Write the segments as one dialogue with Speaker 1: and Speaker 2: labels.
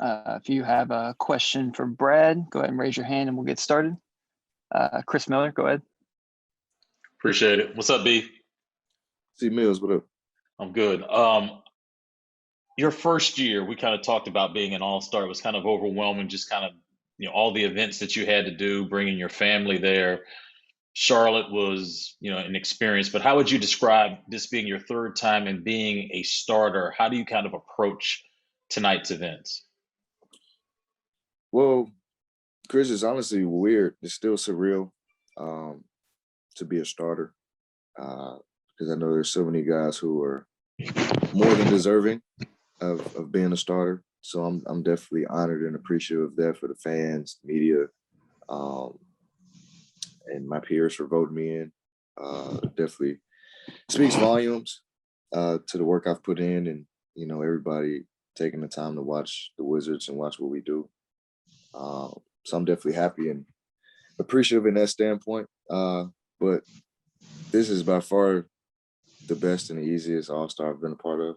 Speaker 1: If you have a question for Brad, go ahead and raise your hand and we'll get started. Chris Miller, go ahead.
Speaker 2: Appreciate it. What's up, B?
Speaker 3: C Mills, what up?
Speaker 2: I'm good. Your first year, we kind of talked about being an all-star. It was kind of overwhelming, just kind of, all the events that you had to do, bringing your family there. Charlotte was, an experience, but how would you describe this being your third time and being a starter? How do you kind of approach tonight's events?
Speaker 3: Well, Chris, it's honestly weird. It's still surreal to be a starter because I know there's so many guys who are more than deserving of being a starter. So I'm definitely honored and appreciative of that for the fans, media, and my peers for voting me in. Definitely speaks volumes to the work I've put in, and everybody taking the time to watch the Wizards and watch what we do. So I'm definitely happy and appreciative in that standpoint. But this is by far the best and the easiest All-Star I've been a part of,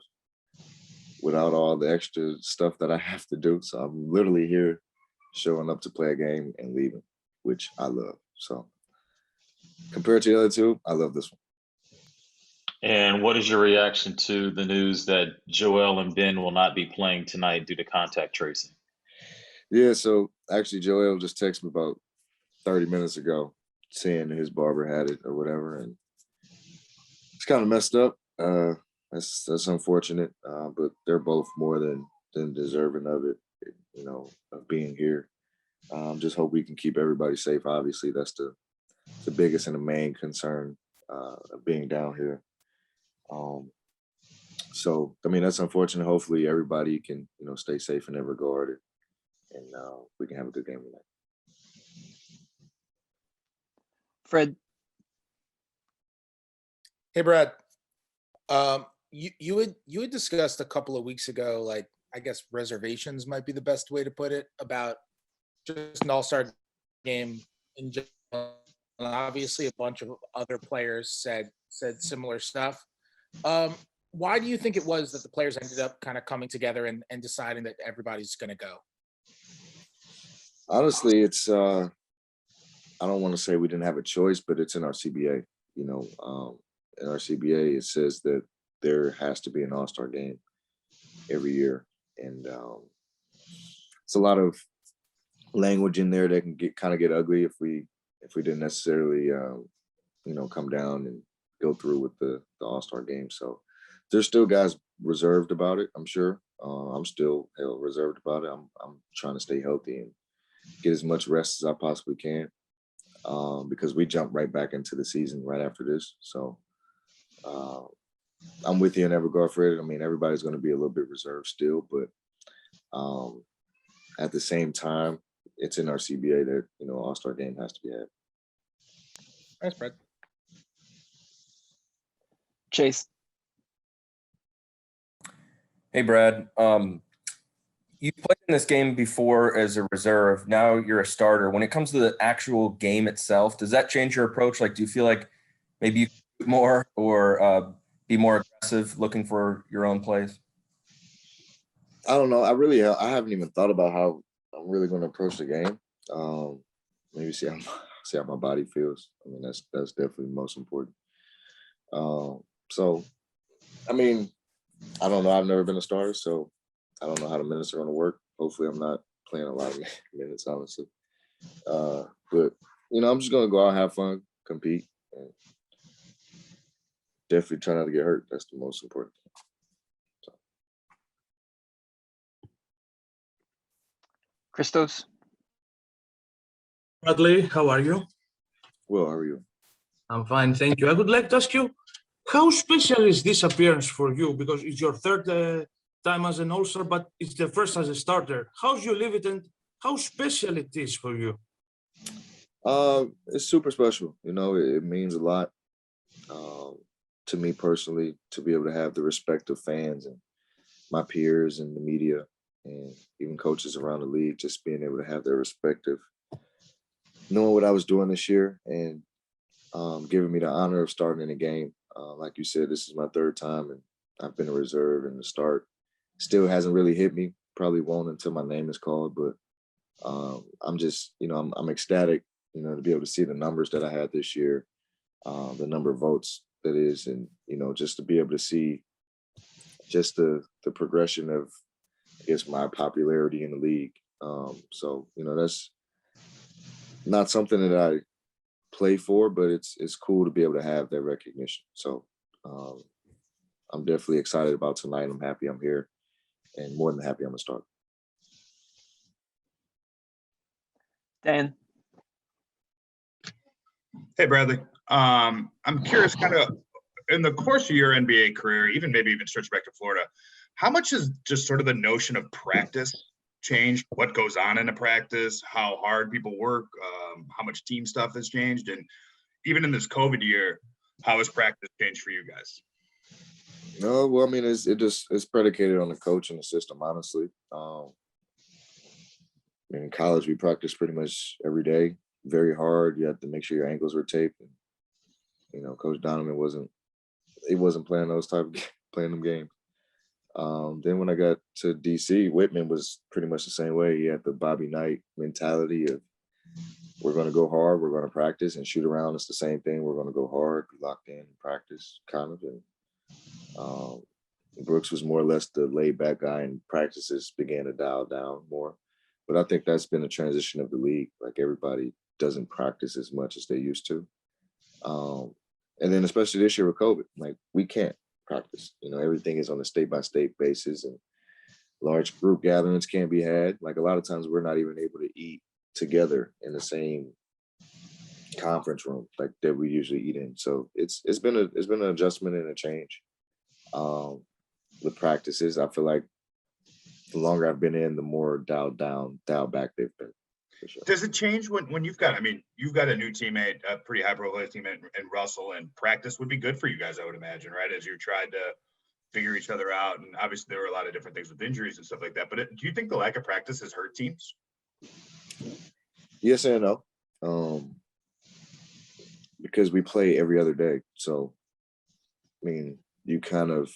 Speaker 3: without all the extra stuff that I have to do. So I'm literally here showing up to play a game and leaving, which I love. So compared to the other two, I love this one.
Speaker 2: And what is your reaction to the news that Joel and Ben will not be playing tonight due to contact tracing?
Speaker 3: Yeah, so actually Joel just texted me about 30 minutes ago saying his barber had it or whatever, and it's kind of messed up. That's unfortunate, but they're both more than deserving of it, of being here. Just hope we can keep everybody safe. Obviously, that's the biggest and the main concern of being down here. So, I mean, that's unfortunate. Hopefully everybody can, stay safe in that regard, and we can have a good game tonight.
Speaker 1: Fred.
Speaker 4: Hey, Brad. You had discussed a couple of weeks ago, like, I guess reservations might be the best way to put it, about just an all-star game in general. And obviously a bunch of other players said similar stuff. Why do you think it was that the players ended up kind of coming together and deciding that everybody's going to go?
Speaker 3: Honestly, it's I don't want to say we didn't have a choice, but it's in our CBA. In our CBA, it says that there has to be an all-star game every year, and it's a lot of language in there that can get ugly if we didn't necessarily come down and go through with the all-star game. So there's still guys reserved about it, I'm sure. I'm still reserved about it. I'm trying to stay healthy and get as much rest as I possibly can, because we jump right back into the season right after this. So I'm with you in that regard, Fred. I mean, everybody's going to be a little bit reserved still, but at the same time, it's in our CBA that, all-star game has to be had.
Speaker 4: Thanks, Brad.
Speaker 1: Chase.
Speaker 5: Hey, Brad. You played in this game before as a reserve. Now you're a starter. When it comes to the actual game itself, does that change your approach? Like, do you feel like maybe you can do more or be more aggressive looking for your own plays?
Speaker 3: I don't know. I haven't even thought about how I'm really going to approach the game. Maybe see how my body feels. I mean, that's definitely most important. So, I mean, I don't know. I've never been a starter, so I don't know how the minutes are going to work. Hopefully, I'm not playing a lot of minutes, honestly. But I'm just going to go out, have fun, compete, and definitely try not to get hurt. That's the most important thing. So.
Speaker 1: Christos.
Speaker 6: Bradley, how are you?
Speaker 3: Well, how are you?
Speaker 6: I'm fine, thank you. I would like to ask you, how special is this appearance for you? Because it's your third time as an All-Star, but it's the first as a starter. How do you live it, and how special it is for you?
Speaker 3: It's super special. It means a lot to me personally to be able to have the respect of fans and my peers and the media and even coaches around the league, just being able to have their respect of knowing what I was doing this year and giving me the honor of starting in a game. Like you said, this is my third time, and I've been a reserve in the start. Still hasn't really hit me probably won't until my name is called, but I'm just, I'm ecstatic, to be able to see the numbers that I had this year, the number of votes that is, and, just to be able to see just the progression of, I guess, my popularity in the league. So, that's not something that I play for, but it's cool to be able to have that recognition. So I'm definitely excited about tonight. I'm happy I'm here, and more than happy I'm gonna start.
Speaker 1: Dan.
Speaker 7: Hey, Bradley. I'm curious, kind of in the course of your NBA career, maybe even stretch back to Florida, how much has just sort of the notion of practice changed? What goes on in a practice, how hard people work, how much team stuff has changed, and even in this COVID year, how has practice changed for you guys?
Speaker 3: No, well, I mean, it's predicated on the coach and the system, honestly. In college, we practiced pretty much every day, very hard. You have to make sure your ankles were taped. And, Coach Donovan wasn't playing playing them games. Then when I got to DC, Whitman was pretty much the same way. He had the Bobby Knight mentality of, we're going to go hard, we're going to practice, and shoot around. It's the same thing. We're going to go hard, be locked in, practice, kind of. And Brooks was more or less the laid back guy, and practices began to dial down more. But I think that's been a transition of the league. Like, everybody doesn't practice as much as they used to. And then especially this year with COVID, like, we can't practice. Everything is on a state-by-state basis, and large group gatherings can't be had. Like, a lot of times we're not even able to eat together in the same conference room like that we usually eat in. So it's been an adjustment and a change with practices. I feel like the longer I've been in, the more dialed back they've been. For sure.
Speaker 7: Does it change when you've got a new teammate, a pretty high profile teammate in Russell, and practice would be good for you guys, I would imagine, right? As you tried to figure each other out, and obviously there were a lot of different things with injuries and stuff like that. But do you think the lack of practice has hurt teams?
Speaker 3: Yes and no. Because we play every other day. So, I mean, you kind of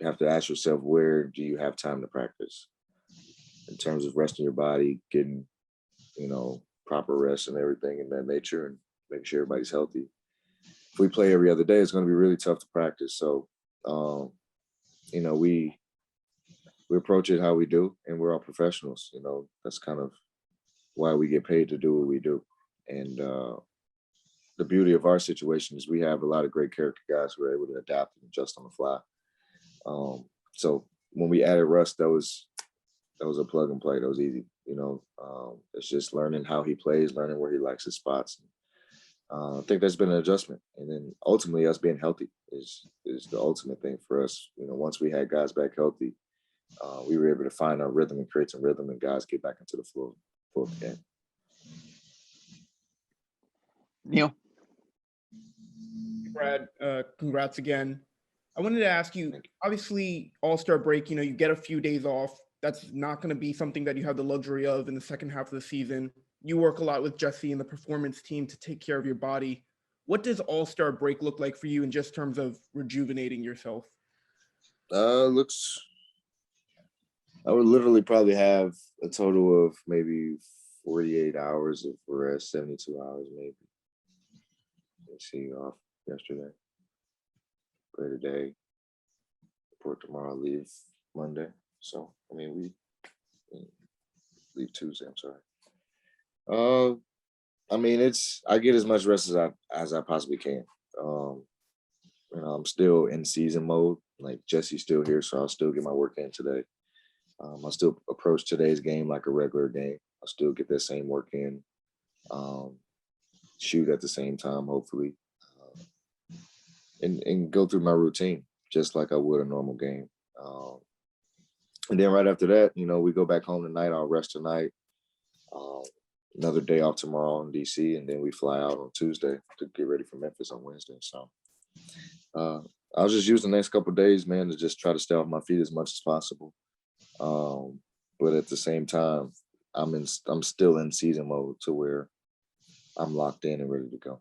Speaker 3: have to ask yourself, where do you have time to practice in terms of resting your body, getting, proper rest and everything in that nature, and making sure everybody's healthy. If we play every other day, it's going to be really tough to practice. So, we approach it how we do, and we're all professionals. That's kind of why we get paid to do what we do. And the beauty of our situation is we have a lot of great character guys who are able to adapt and adjust on the fly. So when we added Russ, that was a plug and play. That was easy. It's just learning how he plays, learning where he likes his spots. I think that's been an adjustment. And then ultimately us being healthy is the ultimate thing for us. Once we had guys back healthy, we were able to find our rhythm and create some rhythm, and guys get back into the flow of the game.
Speaker 1: Neil.
Speaker 8: Brad, congrats again. I wanted to ask you, obviously, All-Star break, you get a few days off. That's not going to be something that you have the luxury of in the second half of the season. You work a lot with Jesse and the performance team to take care of your body. What does All-Star break look like for you in just terms of rejuvenating yourself?
Speaker 3: I would literally probably have a total of maybe 48 hours of rest, 72 hours maybe. Let's see, off yesterday, play today, report tomorrow, leave Monday. So, we leave Tuesday, I'm sorry. I get as much rest as I possibly can. I'm still in season mode. Like, Jesse's still here, so I'll still get my work in today. I'll still approach today's game like a regular game. I'll still get that same work in, shoot at the same time, hopefully, and go through my routine just like I would a normal game. And then right after that, we go back home tonight. I'll rest tonight. Another day off tomorrow in DC, and then we fly out on Tuesday to get ready for Memphis on Wednesday. So I'll just use the next couple of days, man, to just try to stay off my feet as much as possible. But at the same time, I'm still in season mode to where I'm locked in and ready to go.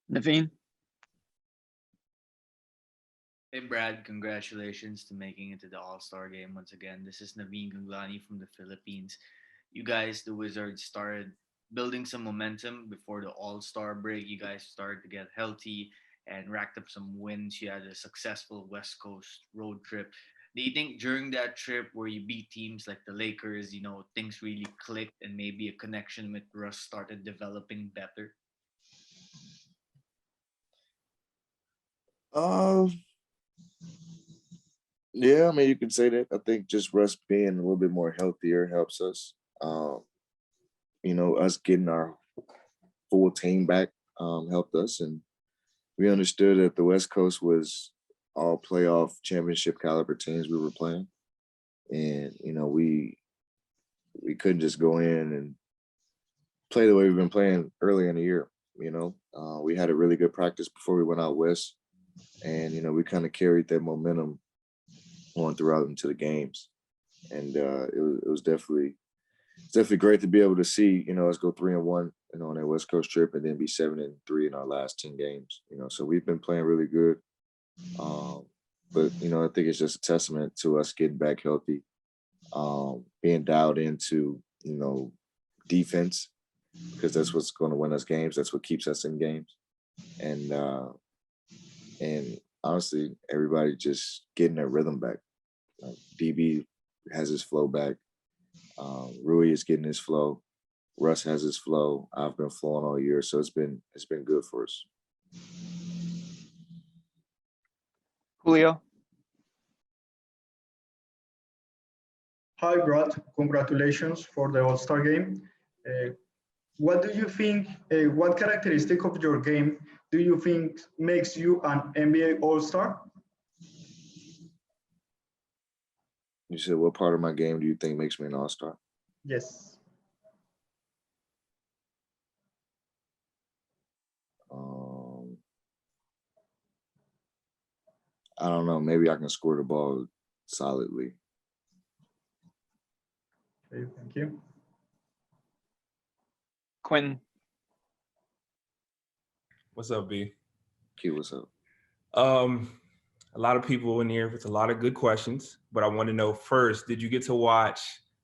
Speaker 1: Naveen.
Speaker 9: Hey, Hey Brad, congratulations to making it to the All-Star game once again. This is Naveen Ganglani from the Philippines. You guys, the Wizards, started building some momentum before the All-Star break. You guys started to get healthy and racked up some wins. You had a successful West Coast road trip. Do you think during that trip where you beat teams like the Lakers, things really clicked and maybe a connection with Russ started developing better?
Speaker 3: Um, yeah, I mean, you can say that. I think just Russ being a little bit more healthier helps us. Us getting our full team back helped us, and we understood that the West Coast was all playoff championship caliber teams we were playing, and we couldn't just go in and play the way we've been playing early in the year. We had a really good practice before we went out west, and we kind of carried that momentum on throughout into the games, and it was definitely great to be able to see us go 3-1 on that West Coast trip, and then be 7-3 in our last 10 games. So we've been playing really good, but I think it's just a testament to us getting back healthy, being dialed into defense, because that's what's going to win us games. That's what keeps us in games, and honestly, everybody just getting their rhythm back. DB has his flow back. Rui is getting his flow. Russ has his flow. I've been flowing all year, so it's been good for us.
Speaker 1: Julio.
Speaker 10: Hi, Brad. Congratulations for the All-Star game. What do you think, what characteristic of your game do you think makes you an NBA All-Star?
Speaker 3: You said, what part of my game do you think makes me an all-star?
Speaker 10: Yes.
Speaker 3: I don't know. Maybe I can score the ball solidly.
Speaker 10: Okay, thank you.
Speaker 1: Quinn.
Speaker 11: What's up, B?
Speaker 3: Q, what's up?
Speaker 11: A lot of people in here with a lot of good questions, but I want to know first, did you get to watch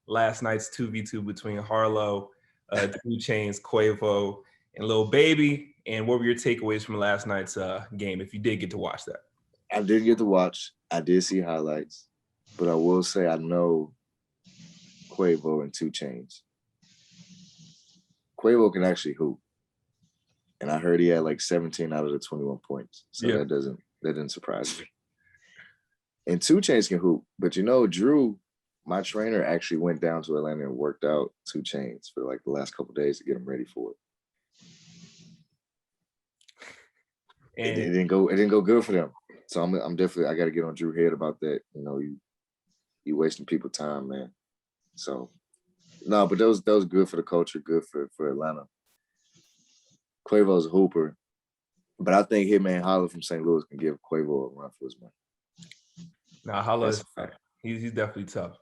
Speaker 11: last night's 2v2 between Harlow, 2 Chainz, Quavo, and Lil Baby? And what were your takeaways from last night's game, if you did get to watch that?
Speaker 3: I did get to watch. I did see highlights, but I will say I know Quavo and 2 Chainz. Quavo can actually hoop, and I heard he had like 17 out of the 21 points, so
Speaker 11: Yeah.
Speaker 3: that didn't surprise me. And 2 Chainz can hoop, but Drew, my trainer, actually went down to Atlanta and worked out 2 Chainz for like the last couple of days to get him ready for it.
Speaker 11: And
Speaker 3: It didn't go good for them. So I'm definitely, I got to get on Drew head about that. You wasting people time, man. So no, but that was good for the culture, good for Atlanta. Quavo's a hooper, but I think Hitman Holler from St. Louis can give Quavo a run for his money.
Speaker 11: now, Holla
Speaker 3: That's
Speaker 11: is
Speaker 3: a fact.
Speaker 11: he's definitely tough.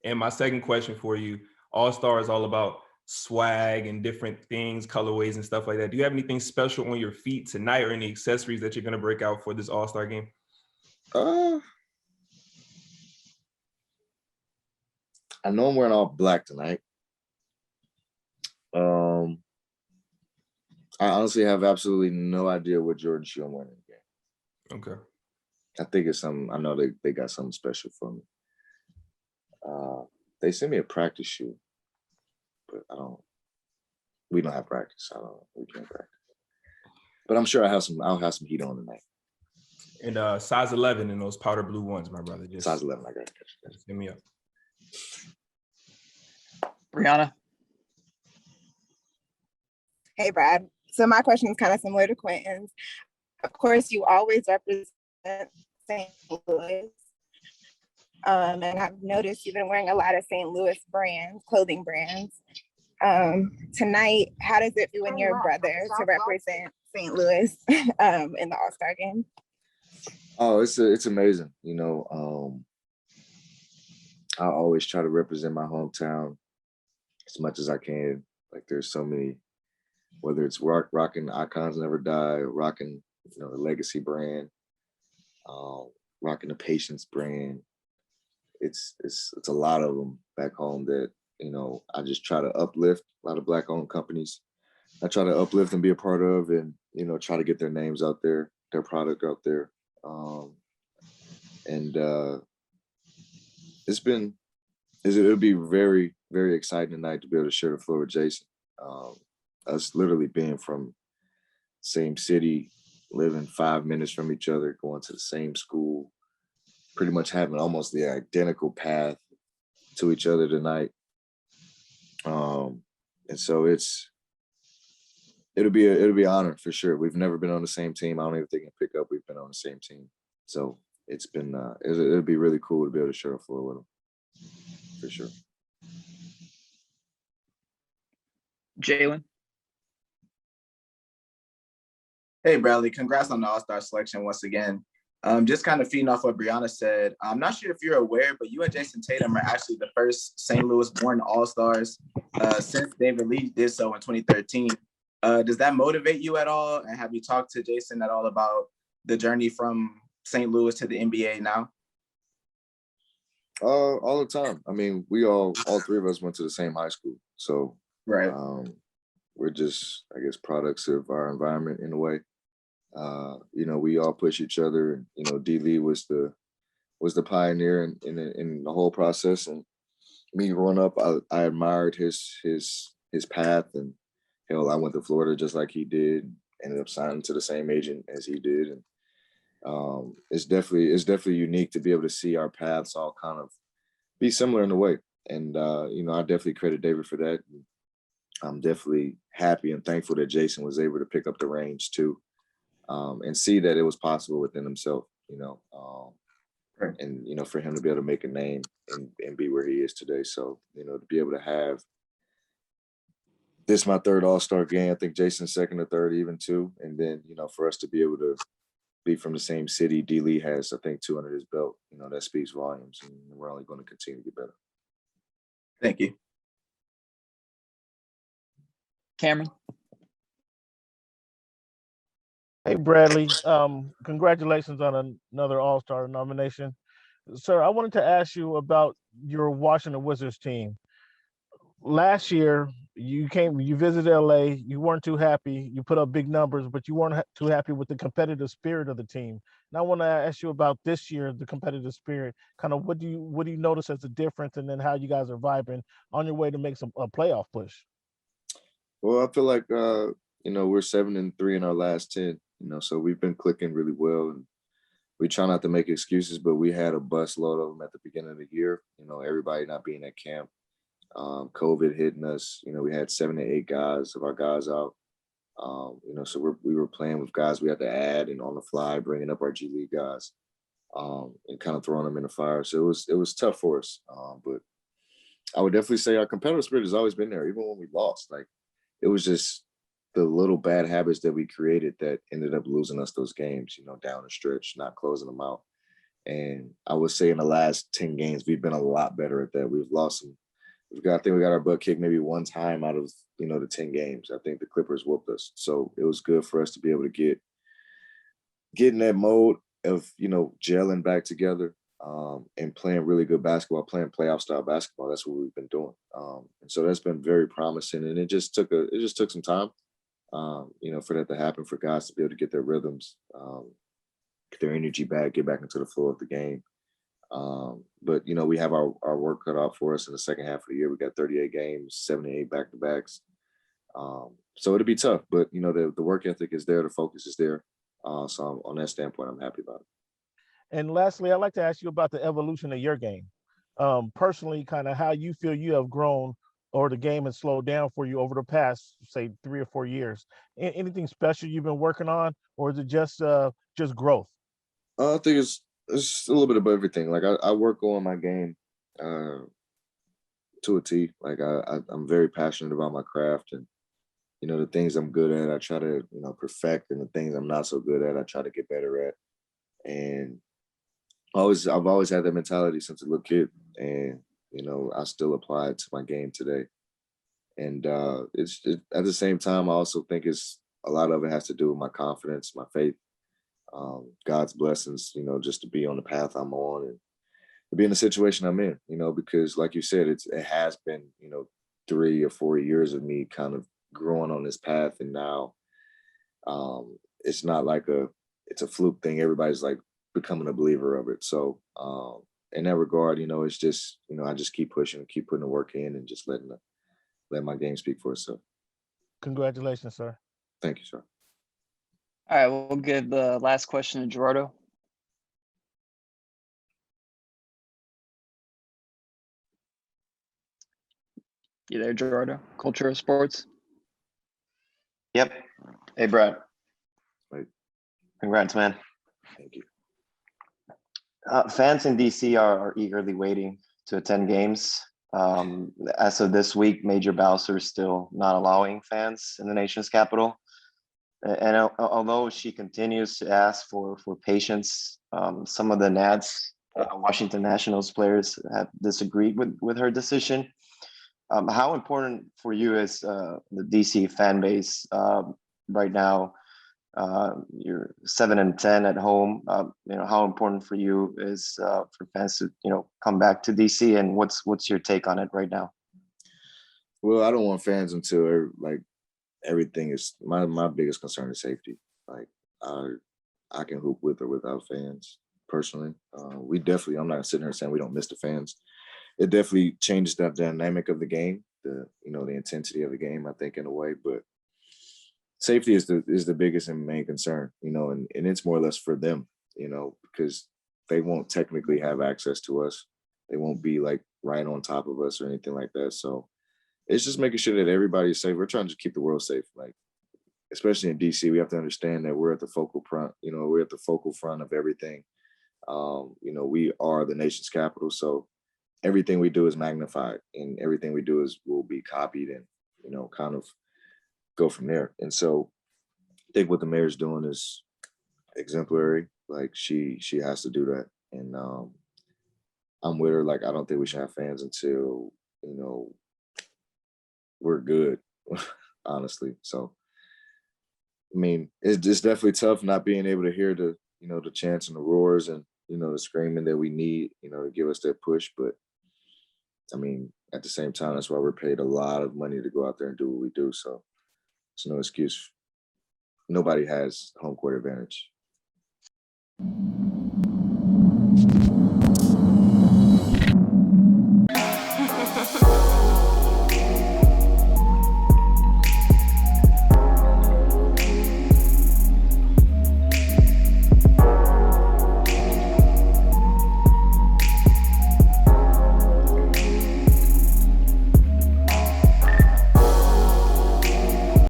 Speaker 11: And my second question for you, All-Star is all about swag and different things, colorways and stuff like that. Do you have anything special on your feet tonight, or any accessories that you're going to break out for this All-Star game?
Speaker 3: I know I'm wearing all black tonight. I honestly have absolutely no idea what Jordan shoe I'm wearing in the game.
Speaker 11: Okay.
Speaker 3: I think it's something. I know they got something special for me. They sent me a practice shoe, but we don't have practice. We can't practice. But I'm sure I'll have some heat on tonight.
Speaker 11: And size 11 in those powder blue ones, my brother. Just
Speaker 3: Size 11, I got it.
Speaker 11: just hit me up.
Speaker 1: Brianna.
Speaker 12: Hey, Brad. So my question is kind of similar to Quentin's. Of course, you always represent St. Louis. And I've noticed you've been wearing a lot of St. Louis brands, clothing brands. Tonight, how does it feel when you're a brother to represent St. Louis in the All-Star game?
Speaker 3: Oh, it's amazing. I always try to represent my hometown as much as I can. Like, there's so many, whether it's rocking Icons Never Die, or rocking the Legacy brand. rocking the Patience brand. It's a lot of them back home that, I just try to uplift a lot of Black owned companies. I try to uplift and be a part of, and, try to get their names out there, their product out there. And it'll be very, very exciting tonight to be able to share the floor with Jason. Us literally being from same city, living 5 minutes from each other, going to the same school, pretty much having almost the identical path to each other tonight. And so it'll be an honor for sure. We've never been on the same team. I don't even think I can pick up we've been on the same team. So it's been it'll be really cool to be able to share the floor with him for sure.
Speaker 1: Jalen.
Speaker 13: Hey, Bradley, congrats on the All-Star selection once again. Just kind of feeding off what Brianna said. I'm not sure if you're aware, but you and Jason Tatum are actually the first St. Louis-born All-Stars since David Lee did so in 2013. Does that motivate you at all? And have you talked to Jason at all about the journey from St. Louis to the NBA now?
Speaker 3: All the time. I mean, all three of us went to the same high school. So
Speaker 13: right.
Speaker 3: We're just, I guess, products of our environment in a way. We all push each other. D. Lee was the pioneer in the whole process. And me growing up, I admired his path. And hell, I went to Florida just like he did. Ended up signing to the same agent as he did. And it's definitely unique to be able to see our paths all kind of be similar in a way. And I definitely credit David for that. I'm definitely happy and thankful that Jason was able to pick up the reins too, and see that it was possible within himself, and for him to be able to make a name and be where he is today. So, to be able to have this my third All-Star game, I think Jason's second or third even too. And then, for us to be able to be from the same city, D. Lee has, I think, 2 under his belt, that speaks volumes, and we're only going to continue to get better.
Speaker 13: Thank you.
Speaker 1: Cameron.
Speaker 14: Hey, Bradley. Congratulations on another All-Star nomination. Sir, I wanted to ask you about your Washington Wizards team. Last year, you visited LA, you weren't too happy, you put up big numbers, but you weren't too happy with the competitive spirit of the team. And I want to ask you about this year, the competitive spirit. Kind of what do you notice as a difference, and then how you guys are vibing on your way to make a playoff push? Well,
Speaker 3: I feel like we're 7-3 in our last 10. So we've been clicking really well, and we try not to make excuses, but we had a bus load of them at the beginning of the year. Everybody not being at camp, COVID hitting us. We had 7 to 8 guys of our guys out. So we were playing with guys we had to add, and on the fly bringing up our G League guys, and kind of throwing them in the fire. So it was tough for us, but I would definitely say our competitive spirit has always been there, even when we lost. Like, it was just the little bad habits that we created that ended up losing us those games, down the stretch, not closing them out. And I would say in the last 10 games, we've been a lot better at that. We've lost some. I think we got our butt kicked maybe one time out of, the 10 games. I think the Clippers whooped us. So it was good for us to be able to get in that mode of, gelling back together, and playing really good basketball, playing playoff style basketball. That's what we've been doing. And so that's been very promising. And it just took some time, for that to happen, for guys to be able to get their rhythms, get their energy back, get back into the flow of the game. But we have our work cut out for us in the second half of the year. We got 38 games, 78 back-to-backs. So it'll be tough, but the work ethic is there, the focus is there. So on that standpoint, I'm happy about it.
Speaker 14: And lastly, I'd like to ask you about the evolution of your game. Personally, kind of how you feel you have grown, or the game has slowed down for you over the past, say, 3 or 4 years. Anything special you've been working on, or is it just growth?
Speaker 3: I think it's a little bit of everything. Like, I work on my game to a T. Like, I'm very passionate about my craft, and the things I'm good at, I try to perfect, and the things I'm not so good at, I try to get better at. And I've always had that mentality since a little kid, and I still apply it to my game today. And at the same time, I also think a lot of it has to do with my confidence, my faith. God's blessings, just to be on the path I'm on and to be in the situation I'm in, because like you said, it has been, 3 or 4 years of me kind of growing on this path. And now it's not like it's a fluke thing. Everybody's like becoming a believer of it. So in that regard, it's just, I just keep pushing, keep putting the work in and just let my game speak for itself.
Speaker 14: Congratulations, sir.
Speaker 3: Thank you, sir.
Speaker 1: All right, we'll give the last question to Gerardo. You there, Gerardo? Culture of Sports.
Speaker 15: Yep. Hey, Brad.
Speaker 3: Right.
Speaker 15: Congrats, man.
Speaker 3: Thank you.
Speaker 15: Fans in DC are eagerly waiting to attend games. As of this week, Major Bowser is still not allowing fans in the nation's capital. And although she continues to ask for patience, some of the NADS, Washington Nationals players, have disagreed with her decision. How important for you is the DC fan base right now? You're 7-10 at home. How important for you is for fans to come back to DC, and what's your take on it right now?
Speaker 3: Well, I don't want fans until everything is my biggest concern is safety. Like I can hoop with or without fans personally. I'm not sitting here saying we don't miss the fans. It definitely changes that dynamic of the game, the intensity of the game, I think, in a way. But safety is the biggest and main concern, and it's more or less for them, because they won't technically have access to us. They won't be like right on top of us or anything like that. So it's just making sure that everybody's safe. We're trying to keep the world safe. Like, especially in DC, we have to understand that we're at the focal front, we're at the focal front of everything. We are the nation's capital. So everything we do is magnified and everything we do will be copied and, kind of go from there. And so I think what the mayor's doing is exemplary. Like she has to do that. And I'm with her. Like, I don't think we should have fans until, we're good, honestly. So, I mean, it's definitely tough not being able to hear the, the chants and the roars and, the screaming that we need, to give us that push. But I mean, at the same time, that's why we're paid a lot of money to go out there and do what we do. So it's no excuse. Nobody has home court advantage.